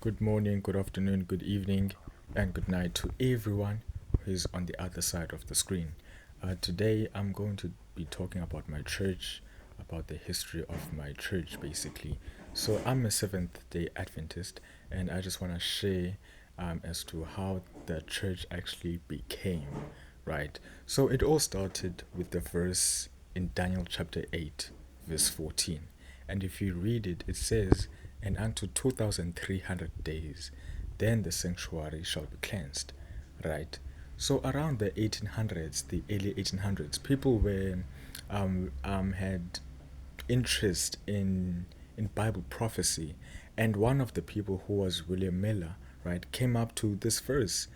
Good morning, good afternoon, good evening, and good night to everyone who is on the other side of the screen. Today, I'm going to be talking about my church, about the history of my church, basically. So, I'm a Seventh day Adventist, and I just want to share as to how the church actually became, right? So, it all started with the verse in Daniel chapter 8, verse 14. And if you read it, it says, "And unto 2,300 days, then the sanctuary shall be cleansed." Right? So around the 1800s, the early 1800s, people were had interest in Bible prophecy, and one of the people who was William Miller, right, came up to this verse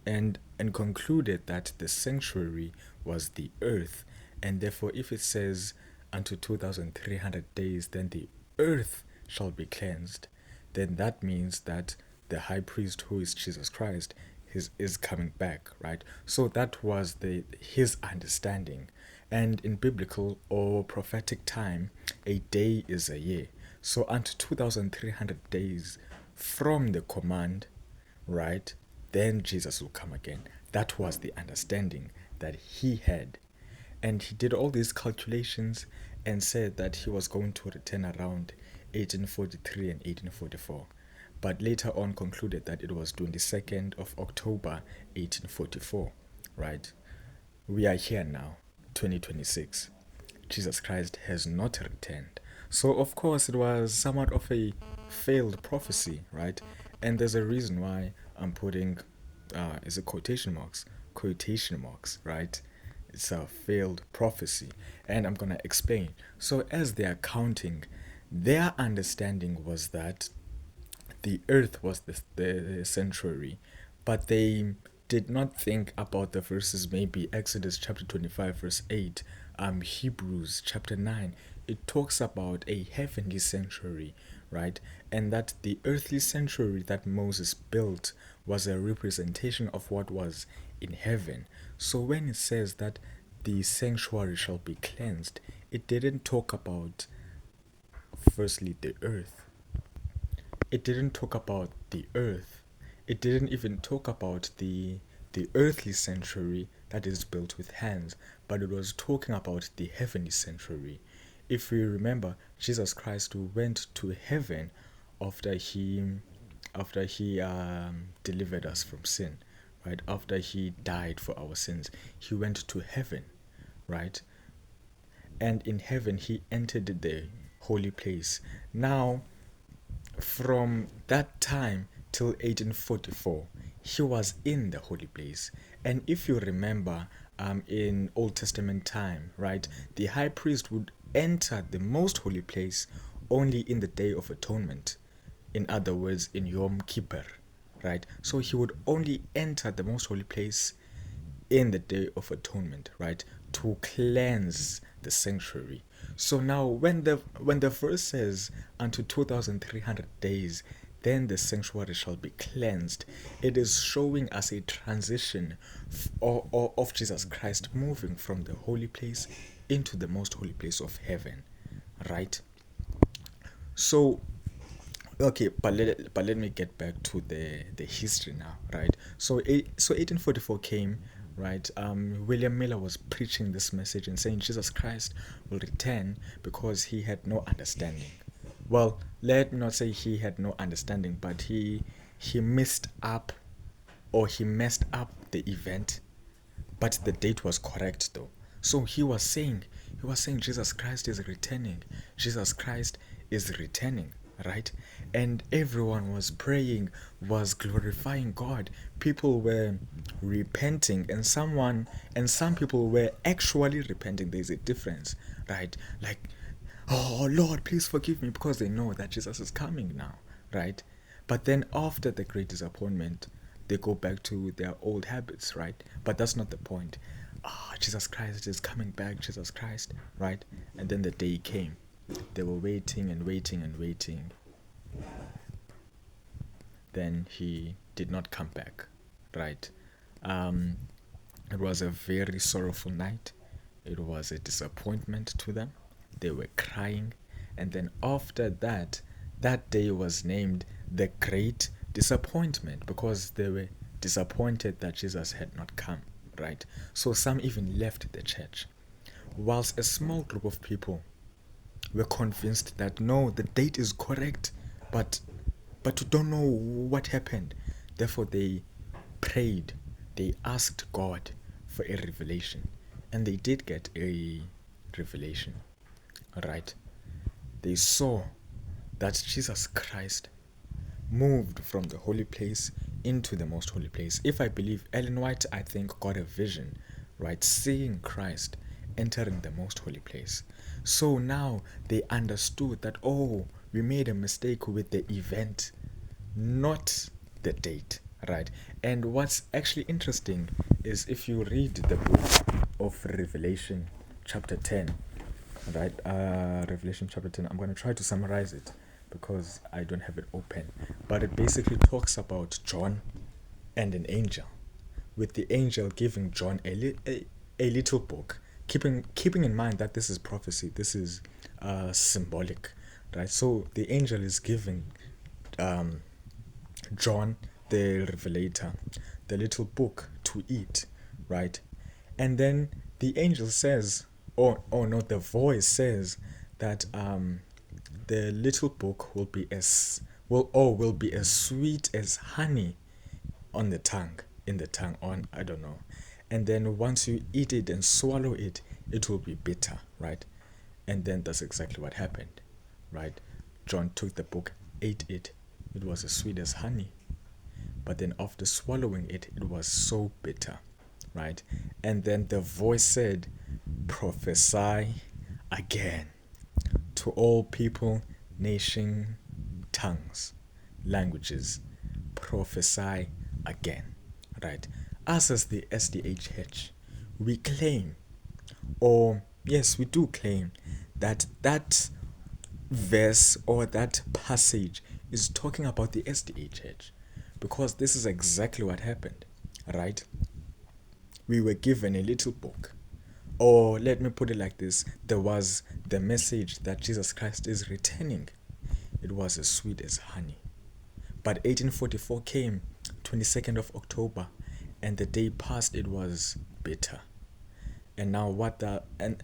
and concluded that the sanctuary was the earth, and therefore if it says unto 2300 days then the earth shall be cleansed, then that means that the high priest, who is Jesus Christ, is coming back, right? So that was the his understanding. And in biblical or prophetic time, a day is a year. So unto 2300 days from the command, right, then Jesus will come again. That was the understanding that he had. And he did all these calculations and said that he was going to return around 1843 and 1844, but later on concluded that it was 22nd of October 1844, right? We are here now, 2026. Jesus Christ has not returned. So, of course, it was somewhat of a failed prophecy, right? And there's a reason why I'm putting, is it quotation marks? Quotation marks, right? It's a failed prophecy. And I'm going to explain. So, as they are counting, their understanding was that the earth was the sanctuary, but they did not think about the verses, maybe Exodus chapter 25, verse 8, Hebrews chapter 9. It talks about a heavenly sanctuary, right? And that the earthly sanctuary that Moses built was a representation of what was in heaven. So when it says that the sanctuary shall be cleansed, it didn't talk about, firstly, the earth. It didn't talk about the earth. It didn't even talk about the earthly sanctuary that is built with hands, but it was talking about the heavenly sanctuary. If we remember, Jesus Christ went to heaven after he delivered us from sin, right? After he died for our sins, he went to heaven, right? And in heaven he entered the holy place. Now, from that time till 1844, he was in the holy place. And if you remember, in Old Testament time, right, the high priest would enter the most holy place only in the Day of Atonement. In other words, in Yom Kippur, right? So he would only enter the most holy place in the Day of Atonement, right, to cleanse the sanctuary. So now, when the verse says, "Unto 2,300 days, then the sanctuary shall be cleansed," it is showing us a transition of Jesus Christ moving from the holy place into the most holy place of heaven, right? So, okay, but let me get back to the history now, right? So 1844 came, right? William Miller was preaching this message and saying Jesus Christ will return because he had no understanding. Well, let me not say he had no understanding, but he messed up, or he messed up the event, but the date was correct though. So he was saying Jesus Christ is returning. Jesus Christ is returning, right? And everyone was praying, was glorifying God. People were repenting, and some people were actually repenting. There's a difference, right? Like, "Oh Lord, please forgive me," because they know that Jesus is coming now, right? But then after the great disappointment, they go back to their old habits, right? But that's not the point. Jesus Christ is coming back, Jesus Christ, right? And then the day came. They were waiting and waiting and waiting. Then he did not come back, right? Um, it was a very sorrowful night. It was a disappointment to them. They were crying. And then after that, that day was named the Great disappointment because they were disappointed that Jesus had not come, right? So some even left the church, whilst a small group of people were convinced that no, the date is correct, but you don't know what happened. Therefore, they prayed, they asked God for a revelation, and they did get a revelation, right? They saw that Jesus Christ moved from the holy place into the most holy place. If I believe Ellen White, I think, got a vision, right? Seeing Christ entering the most holy place. So now they understood that, oh, we made a mistake with the event, not the date, right? And what's actually interesting is if you read the book of Revelation chapter 10, right? Revelation chapter 10, I'm going to try to summarize it because I don't have it open, but it basically talks about John and an angel, with the angel giving John a little book, keeping in mind that this is prophecy, this is symbolic, right? So the angel is giving John the Revelator the little book to eat, right? And then the angel says, oh no, the voice says that the little book will be as sweet as honey on the tongue, in the tongue, on, I don't know. And then once you eat it and swallow it, it will be bitter, right? And then that's exactly what happened, right? John took the book, ate it, it was as sweet as honey. But then after swallowing it, it was so bitter, right? And then the voice said, prophesy again to all people, nation, tongues, languages. Prophesy again, right? Us as the SDHH, we claim, or yes, we do claim that verse or that passage is talking about the SDHH, because this is exactly what happened, right? We were given a little book, or let me put it like this, there was the message that Jesus Christ is returning. It was as sweet as honey. But 1844 came, 22nd of October, and the day passed, it was bitter. And now and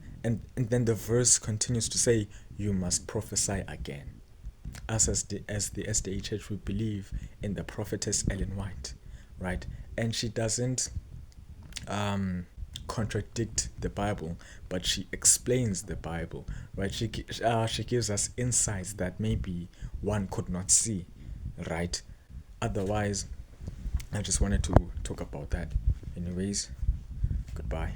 then the verse continues to say, you must prophesy again. Us as the SDHH, we believe in the prophetess Ellen White, right? And she doesn't contradict the Bible, but she explains the Bible, right? She gives us insights that maybe one could not see, right? Otherwise, I just wanted to talk about that. Anyways, goodbye.